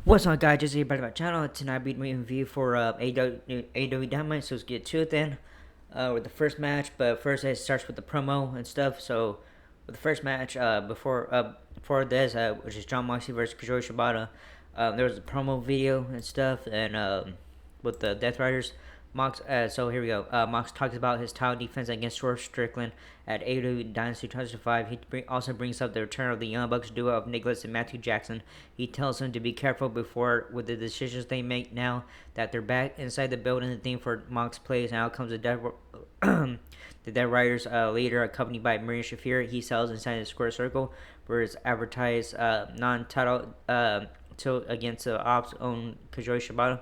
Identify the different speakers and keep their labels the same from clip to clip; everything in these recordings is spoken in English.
Speaker 1: What's up, guys? Just here back to my channel. Tonight, I'll be doing a review for Aew Dynamite. So let's get to it then. With the first match, but first it starts with the promo and stuff. So with the first match, before this, which is Jon Moxley versus Kazori Shibata, there was a promo video and stuff, and with the Death Riders. So here we go. Mox talks about his title defense against Swerve Strickland at Aew Dynasty 2005. He also brings up the return of the Young Bucks duo of Nicholas and Matthew Jackson. He tells them to be careful with the decisions they make now that they're back inside the building. The theme for Mox plays and out comes the the Dead Riders leader, accompanied by Maria Shafir. He sells inside the square circle, where it's advertised non-title tilt against the Ops own Kazori Shibata.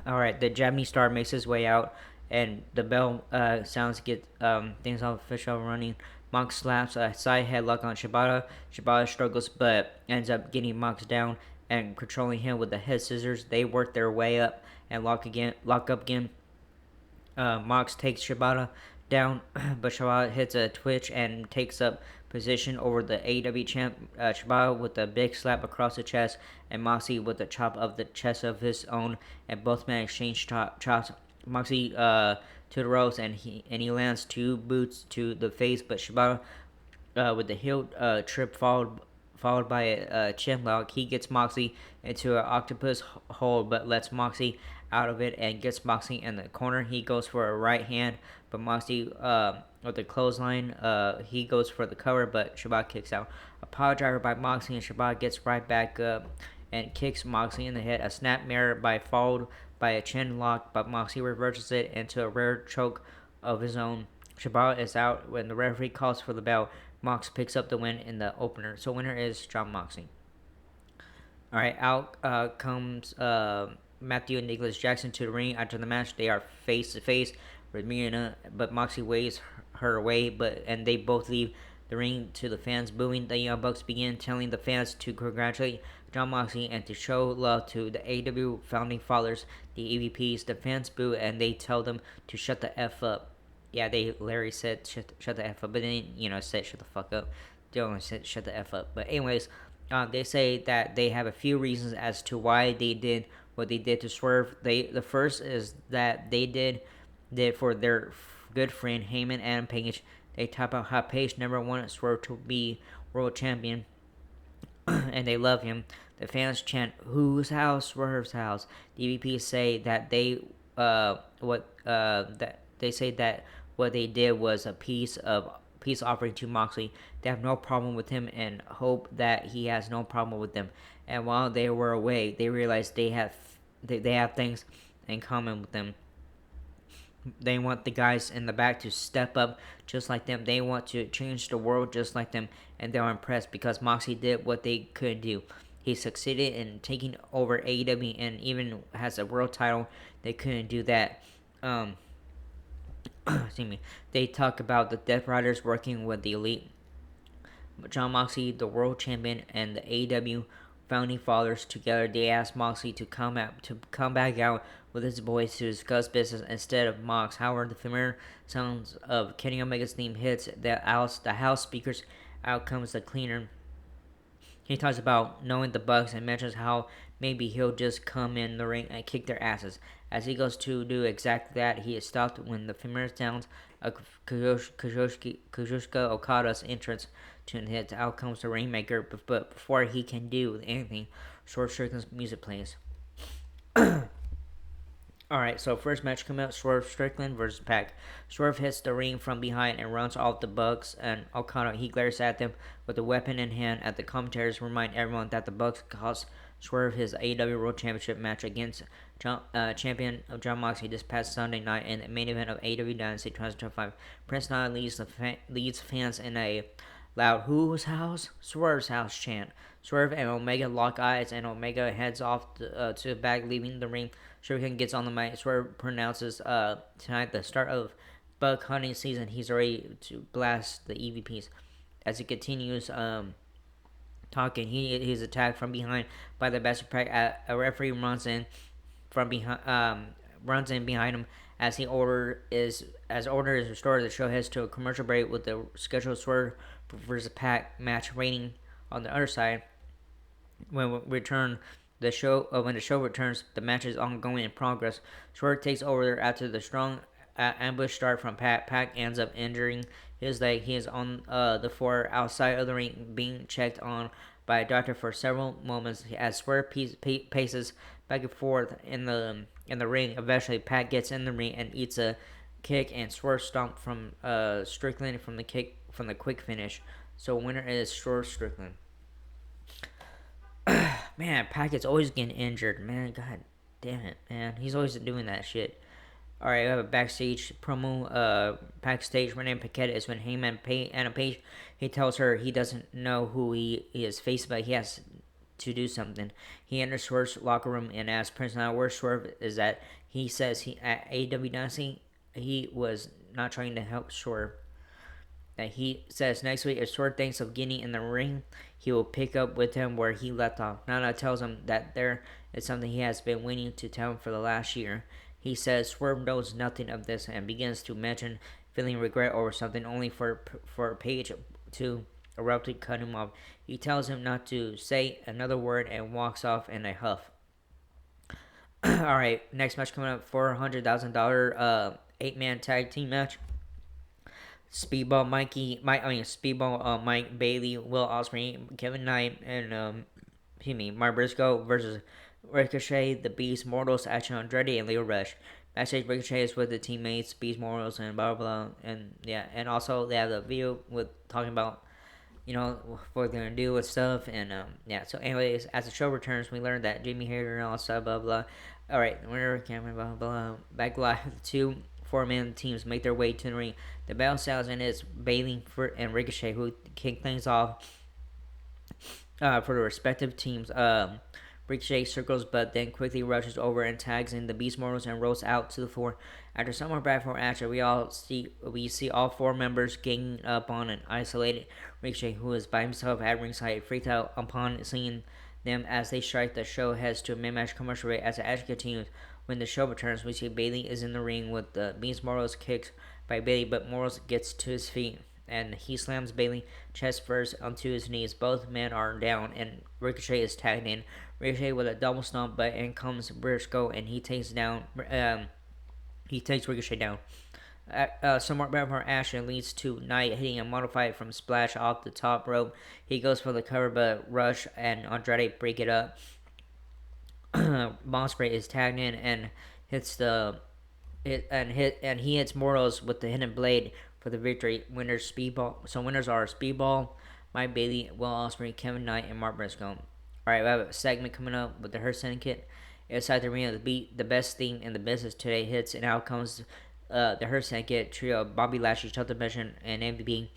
Speaker 1: All right, the Japanese star makes his way out, and the bell sounds to get things off official running. Mox slaps a side headlock on Shibata. Shibata struggles, but ends up getting Mox down and controlling him with the head scissors. They work their way up and lock up again. Mox takes Shibata down, but Shibata hits a twitch and takes up position over the AEW champ Shibata with a big slap across the chest, and Moxley with a chop of the chest of his own, and both men exchange chops. Moxley to the ropes, and he lands two boots to the face, but Shibata with the heel trip followed by a chin lock. He gets Moxley into an octopus hold, but lets Moxley out of it and gets Moxley in the corner. He goes for a right hand, but Moxley with the clothesline, he goes for the cover, but Shibata kicks out. A power driver by Moxley, and Shibata gets right back up and kicks Moxley in the head. A snap mirror followed by a chin lock, but Moxley reverses it into a rare choke of his own. Shibata is out when the referee calls for the bell. Mox picks up the win in the opener. So winner is Jon Moxley. All right, out comes Matthew and Nicholas Jackson to the ring after the match. They are face to face with Mirna, but Moxley waves her away. And they both leave the ring to the fans booing. The Young Bucks begin telling the fans to congratulate Jon Moxley and to show love to the AEW founding fathers, the EVPs. The fans boo and they tell them to shut the F up. Yeah, Larry said shut the F up, but then said shut the fuck up. They only said shut the F up. But anyways, they say that they have a few reasons as to why they did what they did to Swerve. The first is that they did for their good friend Heyman Adam Page. They talk about how Page never wanted Swerve to be world champion, and they love him. The fans chant, "Whose house? Swerve's house." The EVPs say that what they did was a peace offering to Moxley. They have no problem with him and hope that he has no problem with them. And while they were away, they realized they have things in common with them. They want the guys in the back to step up just like them. They want to change the world just like them, and they're impressed because Moxley did what they couldn't do. He succeeded in taking over AEW and even has a world title. They couldn't do that. Excuse me. They talk about the Death Riders working with the Elite. Jon Moxley, the world champion, and the AEW founding fathers together. They asked Moxley to come back out with his boys to discuss business instead of Mox. However, the familiar sounds of Kenny Omega's theme hits the house speakers. Out comes the cleaner. He talks about knowing the Bucks and mentions how maybe he'll just come in the ring and kick their asses. As he goes to do exactly that, he is stopped when the familiar sounds of Kazuchika Okada's entrance tune hits. Out comes the Rainmaker, but before he can do anything, Swerve Strickland's music plays. Alright, so first match coming up, Swerve Strickland versus Pac. Swerve hits the ring from behind and runs off the Bucks and Okada. He glares at them with a weapon in hand. At the commentators remind everyone that the Bucks cost Swerve his AEW World Championship match against champion of Jon Moxley this past Sunday night in the main event of AEW Dynasty 2025. Prince Nana leads fans in a loud "Whose house? Swerve's house" chant. Swerve and Omega lock eyes, and Omega heads off to the back, leaving the ring. Strickland gets on the mic. Swerve pronounces tonight the start of bug hunting season. He's ready to blast the EVPs. As he continues talking, he's attacked from behind by the Bastard Pack. A referee runs in behind him as order is restored. The show heads to a commercial break with the scheduled Swerve versus Pac match raining on the other side. When the show returns, the match is ongoing in progress. Short takes over after the strong ambush start from Pat. Pac ends up injuring his leg. He is on the floor outside of the ring, being checked on by a doctor for several moments as Swerve paces back and forth in the ring. Eventually, Pat gets in the ring and eats a kick and Swerve stomp from Strickland from the quick finish. So winner is Strickland. Man, Packett's always getting injured. Man, god damn it, man. He's always doing that shit. Alright, we have a backstage promo. Backstage, Renee Paquette is when Heyman Anna Page. He tells her he doesn't know who he is faced, but he has to do something. He enters Swerve's locker room and asks Prince now where Swerve is at. He says he at AEW Dynasty he was not trying to help Swerve. That he says next week if Swerve thinks of getting in the ring, he will pick up with him where he left off. Nana tells him that there is something he has been waiting to tell him for the last year. He says Swerve knows nothing of this and begins to mention feeling regret over something only for Page to abruptly cut him off. He tells him not to say another word and walks off in a huff. Alright, next match coming up, $400,000 eight-man tag team match. Speedball Mike Bailey, Will Ospreay, Kevin Knight, and Mark Briscoe versus Ricochet, the Beast Mortals, Action Andretti, and Leo Rush. Backstage, Ricochet is with the teammates, Beast Mortals, and blah blah blah, and yeah, and also they have the video with talking about what they're gonna do with stuff, and yeah. So, anyways, as the show returns, we learn that Jamie Hayter and all stuff, blah blah. All right, winner, Cameron, blah blah. Back live, the two four-man teams make their way to the ring. The battle styles and it's Bailey and Ricochet who kick things off for the respective teams. Ricochet circles, but then quickly rushes over and tags in the Beast Mortals and rolls out to the floor. After some more back for action, we see all four members ganging up on an isolated Ricochet, who is by himself at ringside, freaked out upon seeing them as they strike. The show heads to a mid-match commercial break as the action continues. When the show returns, we see Bailey is in the ring with the Beast Mortals kicked by Bailey, but Mortals gets to his feet and he slams Bailey chest first onto his knees. Both men are down and Ricochet is tagged in. Ricochet with a double stomp, but in comes Briscoe and he takes Ricochet down. Some more bad action leads to Knight hitting a modified from Splash off the top rope. He goes for the cover, but Rush and Andrade break it up. Ospreay is tagged in and he hits Mortals with the hidden blade for the victory. Winners are Speedball, Mike Bailey, Will Ospreay, Kevin Knight, and Mark Briscoe. Alright, we have a segment coming up with the Hurt Syndicate. Inside the arena, the best theme in the business today hits, and out comes the Hurt Syndicate trio: Bobby Lashley, Shelton Benjamin, and MVP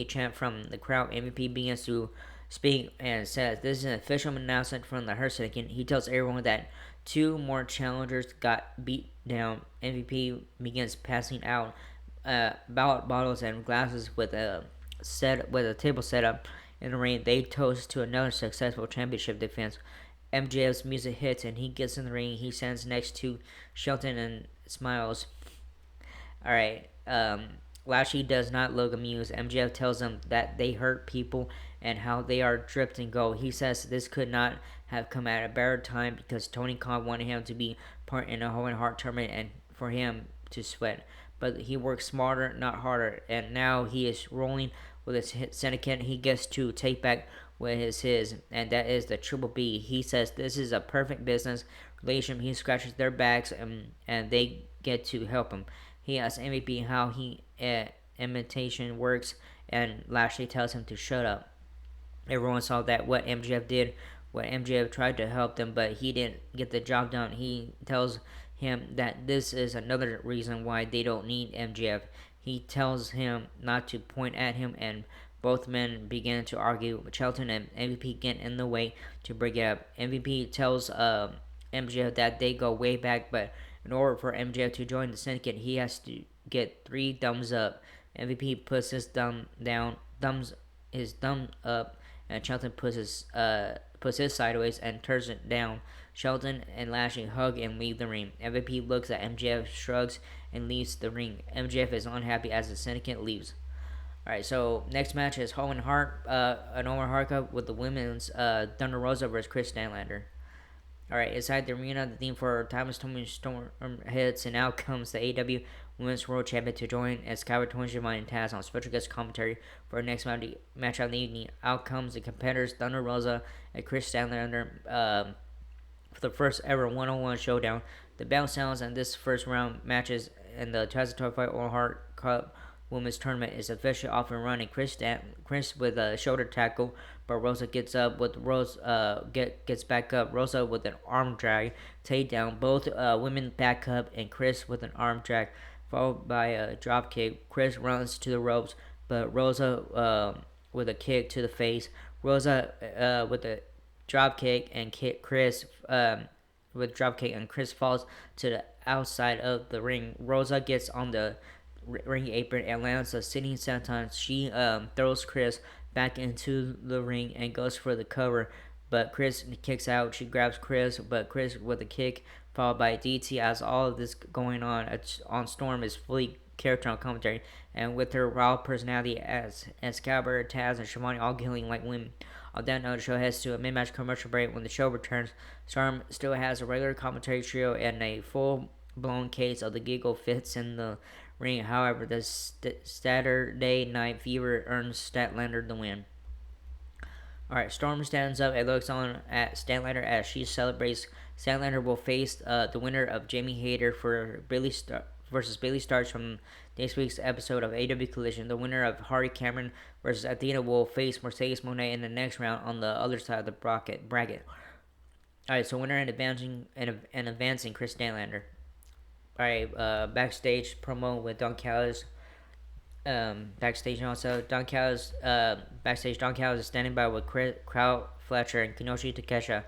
Speaker 1: chant from the crowd. MVP begins to speak and says, "This is an official announcement from the Hurt Syndicate." He tells everyone that two more challengers got beat down. MVP begins passing out ballot bottles and glasses with a table set up in the ring. They toast to another successful championship defense. MJF's music hits and he gets in the ring. He stands next to Shelton and smiles. Alright, Lashley does not look amused. MJF tells him that they hurt people and how they are dripped in gold. He says this could not have come at a better time because Tony Khan wanted him to be part in a Owen Hart tournament and for him to sweat. But he works smarter, not harder, and now he is rolling with his syndicate. He gets to take back what is his, and that is the Triple B. He says this is a perfect business relationship. He scratches their backs and they get to help him. He asks MVP how he imitation works, and Lashley tells him to shut up. Everyone saw that what MJF tried to help them, but he didn't get the job done. He tells him that this is another reason why they don't need MJF. He tells him not to point at him, and both men begin to argue. Shelton and MVP get in the way to break it up. MVP tells MJF that they go way back, but in order for MJF to join the syndicate, he has to get 3 thumbs up. MVP puts his thumb up, and Shelton puts his sideways and turns it down. Shelton and Lashley hug and leave the ring. MVP looks at MJF, shrugs, and leaves the ring. MJF is unhappy as the syndicate leaves. All right, so next match is Owen Hart, an Owen Hart Cup with the women's Thunder Rosa versus Chris Stanlander. All right, inside the arena, the theme for Thomas Tommy Storm hits, and out comes the AEW Women's World Champion to join as Skylar Tony Giovanni and Taz on special guest commentary for our next match of the evening. Out comes the competitors Thunder Rosa and Chris Stanlander for the first ever one-on-one showdown. The bell sounds, and this first round matches in the 2025 Owen Hart Cup Women's Tournament is officially off and running. Chris with a shoulder tackle, but Rosa gets up with gets back up. Rosa with an arm drag takedown. Both women back up, and Chris with an arm drag followed by a drop kick. Chris runs to the ropes, but Rosa with a kick to the face. Rosa with a drop kick and Chris with drop kick, and Chris falls to the outside of the ring. Rosa gets on the ring apron and lands a sitting senton. She throws Chris back into the ring and goes for the cover, but Chris kicks out. She grabs Chris, but Chris with a kick followed by a DT. As all of this going on Storm is fully character on commentary, and with her raw personality as Excalibur, Taz, and Shivani all killing like women. On that note, the show heads to a mid-match commercial break. When the show returns, Storm still has a regular commentary trio and a full-blown case of the giggle fits in the ring. However, the Saturday Night Fever earns Statlander the win. Alright, Storm stands up and looks on at Statlander as she celebrates. Statlander will face the winner of Jamie Hayter for versus Bailey Starks from this week's episode of AW Collision. The winner of Hardy Cameron versus Athena will face Mercedes Moné in the next round on the other side of the bracket. Alright, so winner and advancing Chris Statlander. Alright, backstage promo with Don Callis. Backstage also, Don Callis is standing by with Crowd Fletcher and Kinoshi Takesha.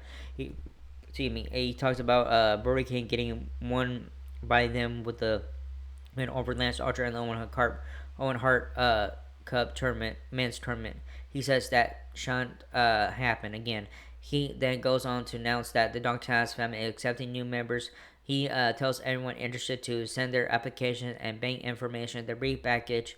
Speaker 1: He talks about Brody King getting won by them with the win over Lance Archer and the Owen Hart Cup tournament, men's tournament. He says that shan't happen again. He then goes on to announce that the Don Callis family is accepting new members. He tells everyone interested to send their application and bank information. The brief backstage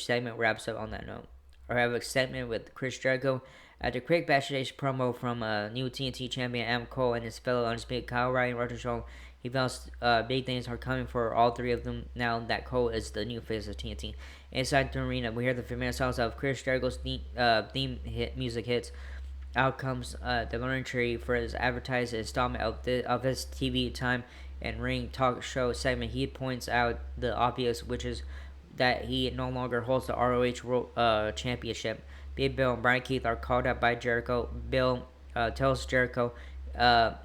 Speaker 1: segment wraps up on that note. I have a segment with Chris Jericho. At the quick backstage promo from new TNT champion Adam Cole and his fellow undisputed Kyle O'Reilly and Roger Show, he feels big things are coming for all three of them now that Cole is the new face of TNT. Inside the arena, we hear the familiar sounds of Chris Jericho's theme music hits. Out comes the learning tree for his advertised installment of his TV time and ring talk show segment. He points out the obvious, which is that he no longer holds the ROH World Championship. Big Bill and Brian Keith are called up by Jericho. Bill tells Jericho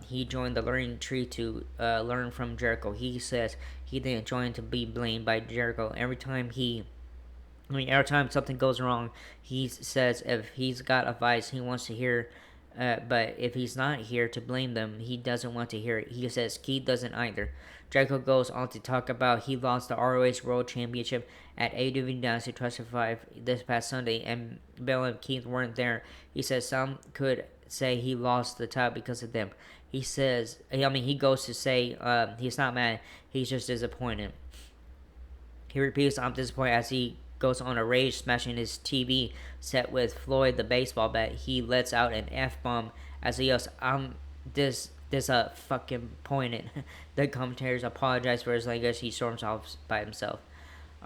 Speaker 1: he joined the learning tree to learn from Jericho. He says he didn't join to be blamed by Jericho. Every time something goes wrong, he says if he's got advice, he wants to hear. But if he's not here to blame them, he doesn't want to hear it. He says Keith doesn't either. Jericho goes on to talk about he lost the ROH World Championship at AEW Dynasty 2005 this past Sunday, and Bill and Keith weren't there. He says some could say he lost the title because of them. He goes to say he's not mad, he's just disappointed. He repeats, I'm disappointed, as he goes on a rage, smashing his TV set with Floyd the baseball bat. He lets out an F-bomb as he yells, I'm fucking pointed. The commentators apologize for his language. He storms off by himself.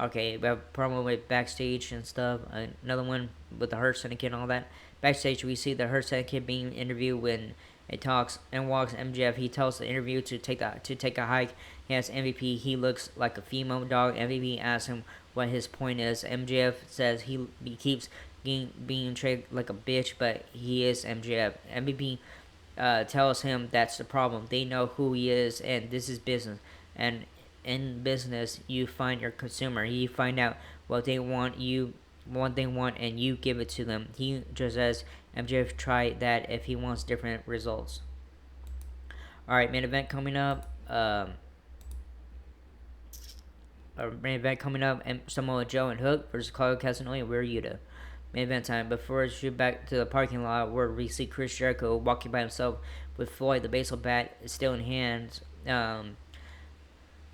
Speaker 1: Okay, we have a promo with backstage and stuff. Another one with the Hurt Syndicate and all that. Backstage, we see the Hurt Syndicate being interviewed when it talks and walks MJF. He tells the interview to take a hike. He has MVP. He looks like a female dog. MVP asks him what his point is. MJF says he keeps being treated like a bitch, but he is MJF. MVP tells him that's the problem. They know who he is, and this is business. And in business, you find your consumer. You find out what they want, and you give it to them. He just says MJF try that if he wants different results. Alright, main event coming up. And Samoa Joe and Hook versus Claudio Castagnoli and Wheeler Yuta. Main event time. Before we shoot back to the parking lot where we see Chris Jericho walking by himself with Floyd, the baseball bat still in hand.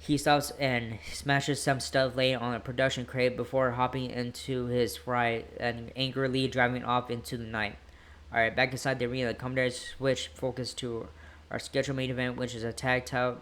Speaker 1: He stops and smashes some stuff laying on a production crate before hopping into his fry and angrily driving off into the night. Alright, back inside the arena, the commentators switch focus to our scheduled main event, which is a tag title,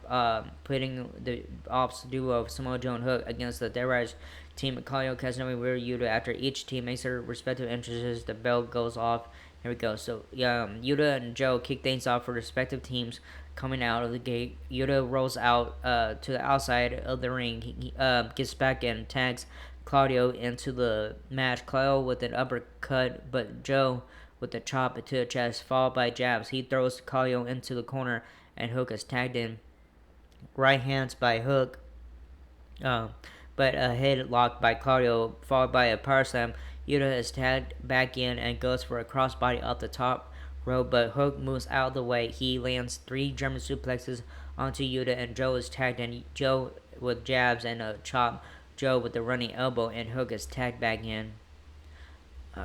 Speaker 1: putting the Ops duo of Samoa Joe and Hook against the Dead Riders team Claudio Casanova and Yuta. After each team makes their respective entrances, the bell goes off. Here we go. So, Yuta and Joe kick things off for respective teams coming out of the gate. Yuta rolls out to the outside of the ring. He gets back and tags Claudio into the match. Claudio with an uppercut, but Joe with a chop to the chest, followed by jabs. He throws Claudio into the corner, and Hook is tagged in. Right hands by Hook, but a head lock by Claudio, followed by a power slam. Yuta is tagged back in and goes for a crossbody up the top rope, but Hook moves out of the way. He lands 3 German suplexes onto Yuta, and Joe is tagged in. Joe with jabs and a chop. Joe with the running elbow, and Hook is tagged back in.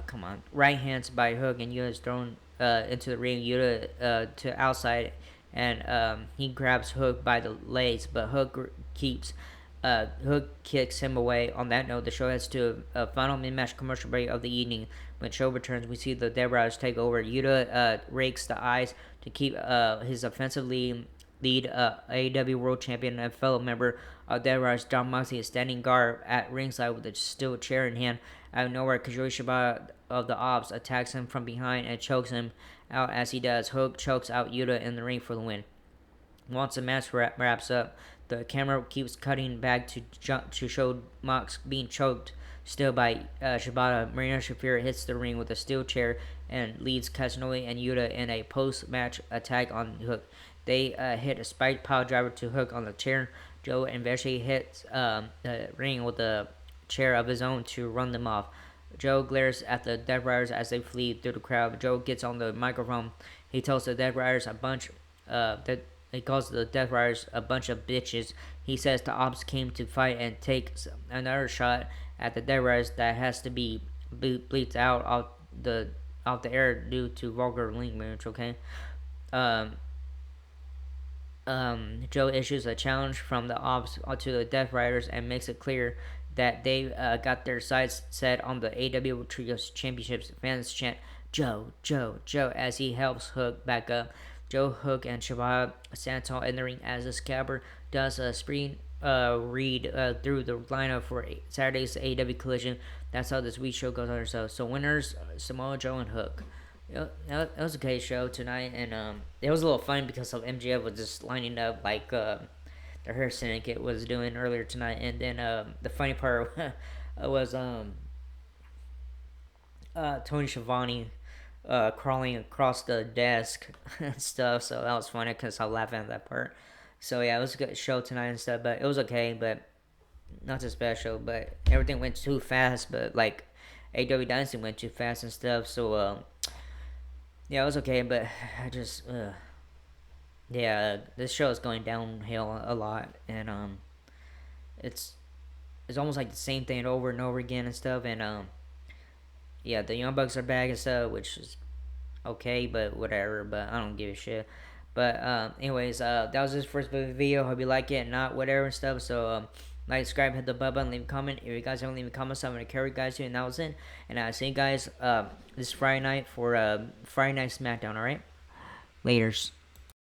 Speaker 1: Come on. Right hands by Hook, and Yuta is thrown into the ring. Yuta to outside, and he grabs Hook by the legs, but Hook keeps. Hook kicks him away. On that note, the show heads to a final mid-match commercial break of the evening. When the show returns, we see the Dead Riders take over. Yuta rakes the eyes to keep his offensive lead. AEW World Champion and fellow member of Dead Riders, Jon Moxley, is standing guard at ringside with a steel chair in hand. Out of nowhere, Kazuri Shibata of the Ops attacks him from behind and chokes him out. As he does, Hook chokes out Yuta in the ring for the win. Once the match wraps up, the camera keeps cutting back to show Mox being choked still by Shibata. Marina Shafir hits the ring with a steel chair and leads Casanova and Yuta in a post-match attack on Hook. They hit a spike pile driver to Hook on the chair. Joe eventually hits the ring with a chair of his own to run them off. Joe glares at the Dead Riders as they flee through the crowd. Joe gets on the microphone. He tells the Dead Riders he calls the Death Riders a bunch of bitches. He says the Ops came to fight and takes another shot at the Death Riders that has to be bleeped out off the air due to vulgar language. Okay. Joe issues a challenge from the Ops to the Death Riders and makes it clear that they got their sights set on the AEW Trios Championships. Fans chant Joe, Joe, Joe as he helps Hook back up. Joe, Hook, and Shibata stand tall in the ring as the Scabber does a sprint read through the lineup for Saturday's AEW Collision. That's how this week's show goes on. So winners, Samoa Joe and Hook. It was a okay show tonight, and it was a little fun because of MJF was just lining up like the Hair Syndicate was doing earlier tonight. And then the funny part was Tony Schiavone crawling across the desk and stuff. So that was funny because I was laughing at that part. So yeah, it was a good show tonight and stuff, but it was okay, but not too special. But everything went too fast. But like AEW Dynasty went too fast and stuff. So yeah, it was okay. But I just this show is going downhill a lot, and it's almost like the same thing over and over again and stuff. And yeah, the Young Bucks are back and stuff, which is okay, but whatever. But I don't give a shit. But anyways, that was this first video. Hope you like it, not whatever and stuff. So like, subscribe, hit the bell button, leave a comment. If you guys don't leave a comment, I'm gonna carry you guys to, and that was it. And I'll see you guys this Friday night for Friday Night SmackDown. All right, laters.